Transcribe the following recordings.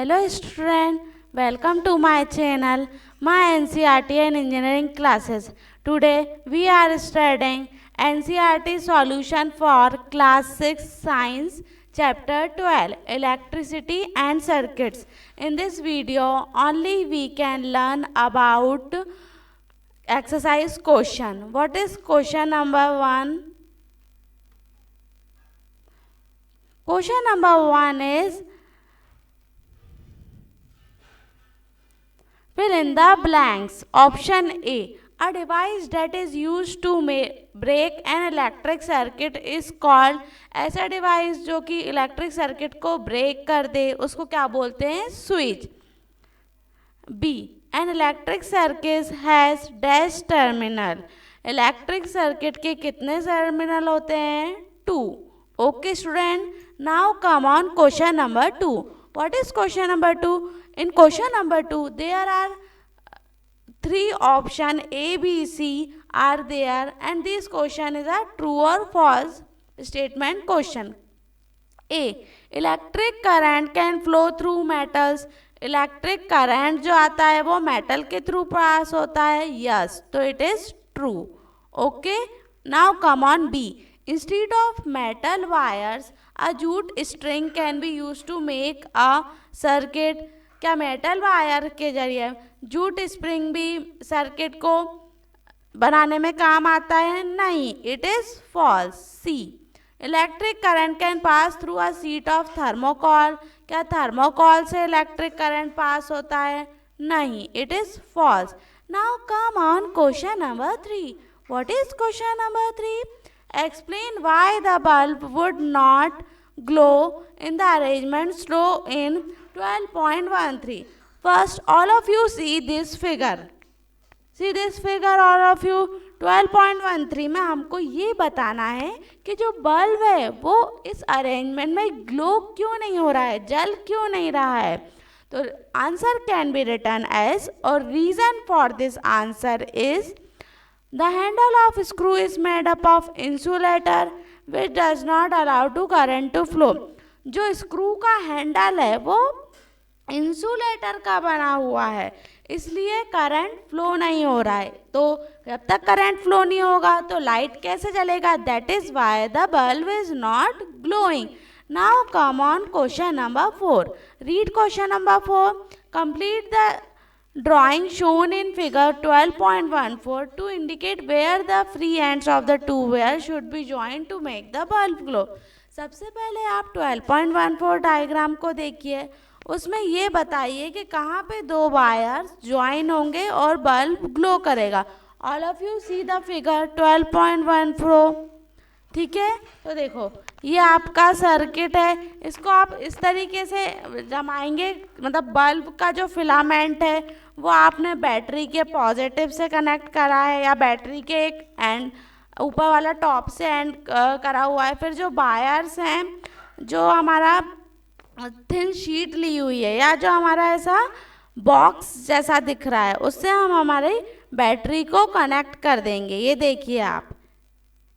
Hello student, welcome to my channel, my NCERT and engineering classes. Today we are studying NCERT solution for class 6 science chapter 12 electricity and circuits. In this video only we can learn about exercise question. What is question number 1? Question number 1 is fill in the blanks. Option A. A device that is used to break an electric circuit is called. ऐसा device जो कि electric circuit को break कर दे उसको क्या बोलते हैं? Switch. B. An electric circuit has dash terminal. Electric circuit के कितने टर्मिनल होते हैं? 2. Okay student. Now come on question number 2. What is question number 2? In question number 2 there are 3 option A, B, C are there and this question is a true or false statement question. A. Electric current can flow through metals. Electric current जो आता है वो metal के through pass होता है. Yes, तो it is true. Okay, now come on B. Instead of metal wires a jute string can be use to make a circuit. क्या metal wire के जरिए जूट स्प्रिंग भी सर्किट को बनाने में काम आता है? नहीं, it is false. C. Electric current can pass through a sheet of thermocol. क्या थर्मोकॉल से इलेक्ट्रिक करंट पास होता है? नहीं, it is false. Now come on question number 3. What is question number 3? Explain why the bulb would not glow in the arrangement shown in 12.13. First, all of you see this figure. See this figure, all of you. 12.13 में हमको ये बताना है कि जो bulb है वो इस अरेंजमेंट में ग्लो क्यों नहीं हो रहा है, जल क्यों नहीं रहा है. तो answer can be written as, और reason for this answer is the handle of screw is made up of insulator which does not allow to current to flow. जो स्क्रू का हैंडल है वो इंसुलेटर का बना हुआ है, इसलिए करंट फ्लो नहीं हो रहा है. तो जब तक करंट फ्लो नहीं होगा तो लाइट कैसे जलेगा? That is why the bulb is not glowing. Now come on question number 4. Read question number 4. Complete the drawing shown in figure 12.14 to indicate where the free ends of the two wire should be joint to make the bulb glow. सबसे पहले आप 12.14 diagram को देखिए. उसमें ये बताइए कि कहाँ पे 2 वायर्स ज्वाइन होंगे और बल्ब ग्लो करेगा. All of you see the figure 12.14. ठीक है, तो देखो ये आपका सर्किट है. इसको आप इस तरीके से जमाएंगे, मतलब बल्ब का जो फिलामेंट है वो आपने बैटरी के पॉजिटिव से कनेक्ट करा है या बैटरी के एक एंड ऊपर वाला टॉप से एंड करा हुआ है. फिर जो वायर्स हैं, जो हमारा थिन शीट ली हुई है या जो हमारा ऐसा बॉक्स जैसा दिख रहा है, उससे हम हमारे बैटरी को कनेक्ट कर देंगे. ये देखिए आप,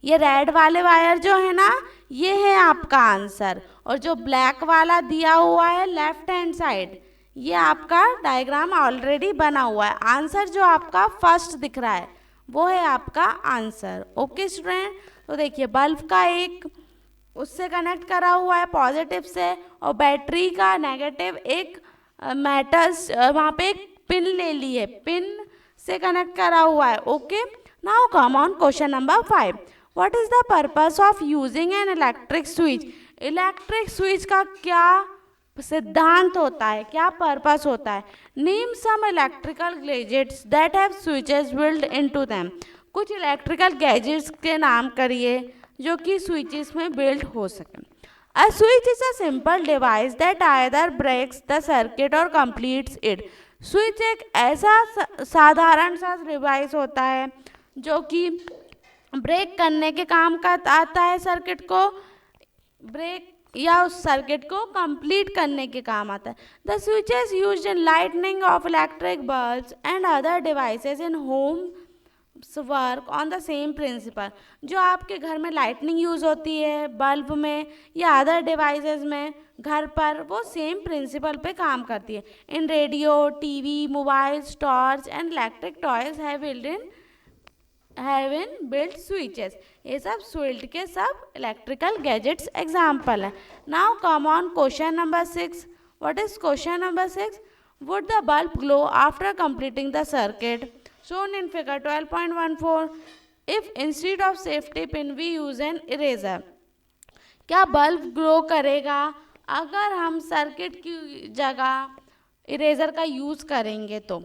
ये रेड वाले वायर जो है ना, ये है आपका आंसर. और जो ब्लैक वाला दिया हुआ है लेफ्ट हैंड साइड, ये आपका डायग्राम ऑलरेडी बना हुआ है. आंसर जो आपका फर्स्ट दिख रहा है वो है आपका आंसर. ओके स्टूडेंट, तो देखिए बल्ब का एक उससे कनेक्ट करा हुआ है पॉजिटिव से, और बैटरी का नेगेटिव एक मेटल्स वहाँ पे एक पिन ले ली है, पिन से कनेक्ट करा हुआ है. Okay, now come on question number 5. What is the purpose of using an electric switch? Electric switch का क्या सिद्धांत होता है, क्या पर्पस होता है? Name some electrical gadgets that have switches built into them. कुछ इलेक्ट्रिकल गैजेट्स के नाम करिए जो कि स्विचेस में बिल्ट हो सके. A switch is a simple device that either breaks the circuit और कंप्लीट्स इट. स्विच एक ऐसा साधारण सा डिवाइस होता है जो कि ब्रेक करने के काम का आता है, सर्किट को ब्रेक या उस सर्किट को कंप्लीट करने के काम आता है. The switches used in lightning of electric bulbs and other devices in home work on the same principle. जो आपके घर में लाइटनिंग यूज़ होती है बल्ब में या अदर डिवाइसेस में घर पर, वो सेम प्रिंसिपल पे काम करती है। इन radio, TV, mobile, torch and electric toys have in built switches. ये सब स्विल्ट के सब इलेक्ट्रिकल गैजेट्स एग्जाम्पल है। Now come on question number 6। What is question number 6? Would the bulb glow after completing the circuit shown in figure 12.14 if instead of safety pin we use an eraser? क्या bulb glow करेगा अगर हम circuit की जगह eraser का use करेंगे तो?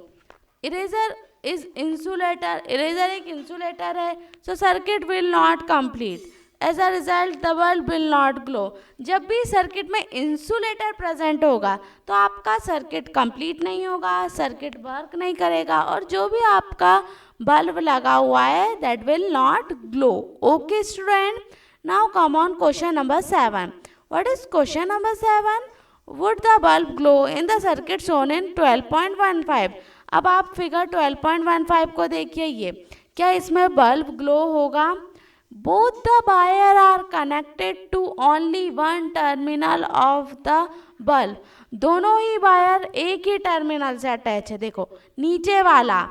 Eraser is insulator, eraser एक इंसुलेटर है, so circuit will not complete, as a result the bulb will not glow. जब भी सर्किट में इंसुलेटर प्रेजेंट होगा तो आपका सर्किट कंप्लीट नहीं होगा, सर्किट वर्क नहीं करेगा, और जो भी आपका बल्ब लगा हुआ है that will not glow. Okay student, now come on question number 7। What is question number 7? Would the bulb glow in the circuit shown in 12.15? अब आप फिगर 12.15 को देखिए, ये क्या इसमें बल्ब ग्लो होगा? Both the wire are connected to only one terminal of the bulb. दोनों ही wire एक ही टर्मिनल से अटैच है। देखो नीचे वाला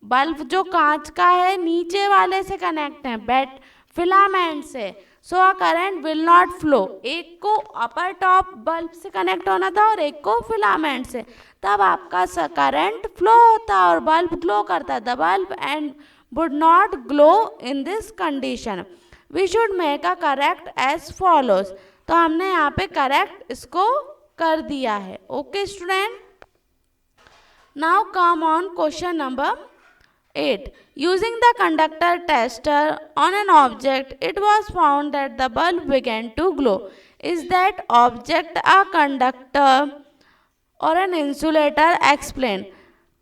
बल्ब जो कांच का है नीचे वाले से कनेक्ट है बैट फिलामेंट से, so a current will not flow. एक को अपर टॉप बल्ब से कनेक्ट होना था और एक को फिलामेंट से, तब आपका करंट फ्लो होता और बल्ब ग्लो करता। The bulb and would not glow in this condition. We should make a correct as follows. तो हमने यहाँ पे करेक्ट इसको कर दिया है। Okay student, now come on question number 8. Using the conductor tester on an object, it was found that the bulb began to glow. Is that object a conductor or an insulator? Explain.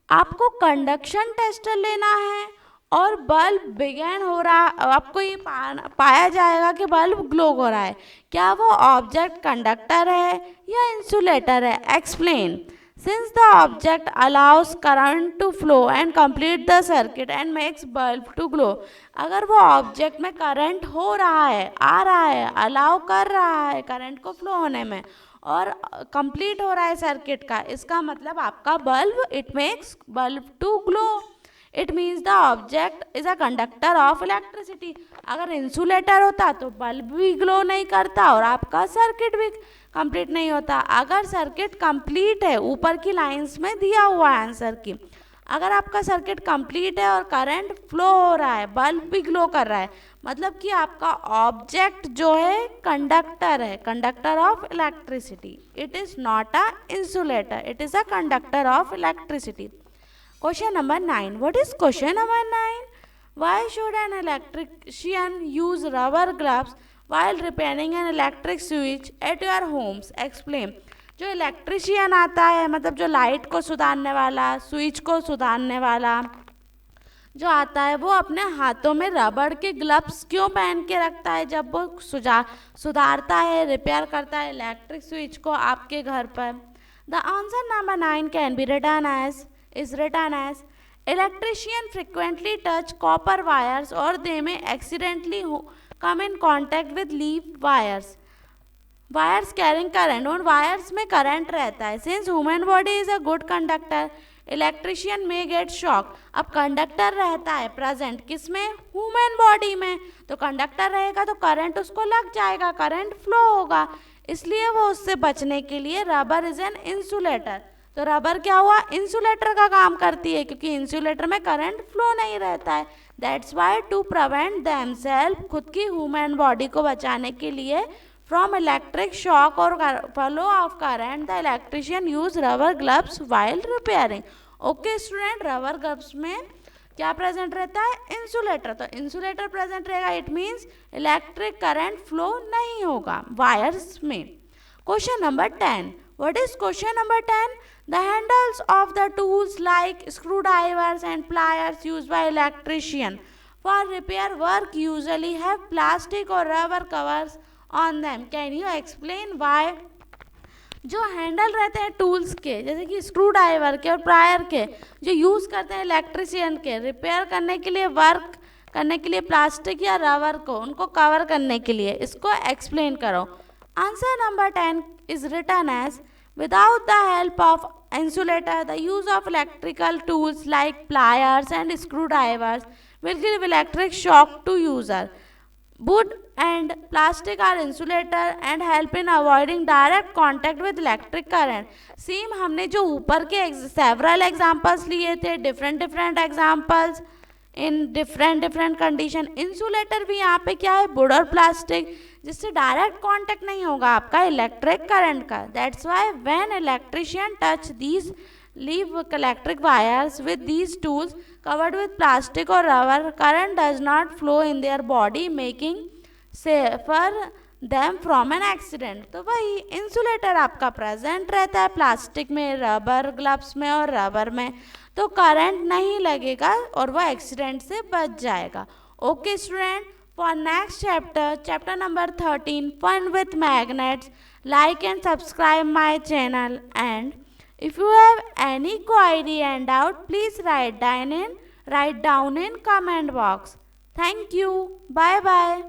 आपको conduction tester लेना है और bulb begin हो रहा, आपको ये पाया जाएगा कि बल्ब ग्लो हो रहा है। क्या वो ऑब्जेक्ट कंडक्टर है या इंसुलेटर है? Explain. Since the object allows current to flow and complete the circuit and makes bulb to glow. अगर वो ऑब्जेक्ट में करंट हो रहा है, आ रहा है, अलाउ कर रहा है करंट को फ्लो होने में और कंप्लीट हो रहा है सर्किट का, इसका मतलब आपका bulb, it makes bulb to glow. It means the object is a conductor of electricity. अगर इंसुलेटर होता तो बल्ब भी ग्लो नहीं करता और आपका सर्किट भी कंप्लीट नहीं होता। अगर सर्किट कंप्लीट है, ऊपर की लाइंस में दिया हुआ है आंसर की, अगर आपका सर्किट कंप्लीट है और करंट फ्लो हो रहा है, बल्ब भी ग्लो कर रहा है, मतलब कि आपका ऑब्जेक्ट जो है कंडक्टर है, conductor of electricity. It is not a insulator, it is a conductor of electricity. Question number 9. What is question number 9? Why should an electrician use rubber gloves while repairing an electric switch at your homes? Explain. जो electrician आता है, मतलब जो light को सुधारने वाला, switch को सुधारने वाला जो आता है, वो अपने हाथों में रबड़ के ग्लव्स क्यों पहन के रखता है जब वो सुधारता है, रिपेयर करता है इलेक्ट्रिक स्विच को आपके घर पर? The answer number 9 can be written as is written as electrician frequently touch copper wires or they may accidentally come in contact with leaf wires. Wires carrying current, उन wires में current रहता है। Since human body is a good conductor, electrician may get shock. अब conductor रहता है present किसमें? human body में, तो conductor रहेगा तो current उसको लग जाएगा, current flow होगा, इसलिए वो उससे बचने के लिए rubber is an insulator। तो रबर क्या हुआ? इंसुलेटर का काम करती है, क्योंकि इंसुलेटर में करंट फ्लो नहीं रहता है। That's why to prevent themselves, खुद की ह्यूमन बॉडी को बचाने के लिए, फ्रॉम इलेक्ट्रिक शॉक और flow of current, the electrician use rubber gloves while repairing. Okay student, rubber gloves में क्या प्रेजेंट रहता है? इंसुलेटर। तो इंसुलेटर प्रेजेंट रहेगा, it means electric current flow नहीं होगा वायर्स में। Question number 10. What is question number 10? The handles of the tools like screwdrivers and pliers used by electrician for repair work usually have plastic or rubber covers on them. Can you explain why जो handle रहते हैं tools के, जैसे कि screw driver के और prior के, जो यूज़ करते हैं इलेक्ट्रिशियन के रिपेयर करने के लिए, वर्क करने के लिए प्लास्टिक या रबर को, उनको कवर करने के लिए, इसको एक्सप्लेन करो। Answer number 10 is written as without the help of insulator the use of electrical tools like pliers and screwdrivers will give electric shock to user. Wood and plastic are insulator and help in avoiding direct contact with electric current. Same हमने जो ऊपर के several examples लिए थे, different examples in different condition, insulator भी यहाँ पे क्या है, वुड और प्लास्टिक, जिससे डायरेक्ट कांटेक्ट नहीं होगा आपका इलेक्ट्रिक करंट का। That's why when electrician touch these live electric wires with these tools covered with plastic और rubber, current does not flow in their body making safer them from an accident. तो वही insulator आपका present रहता है plastic में, rubber gloves में और rubber में, तो करंट नहीं लगेगा और वह एक्सीडेंट से बच जाएगा। Okay student, for next chapter number 13, fun with magnets, like and subscribe my channel, and if you have any query and doubt, please write down in comment box. Thank you. Bye bye.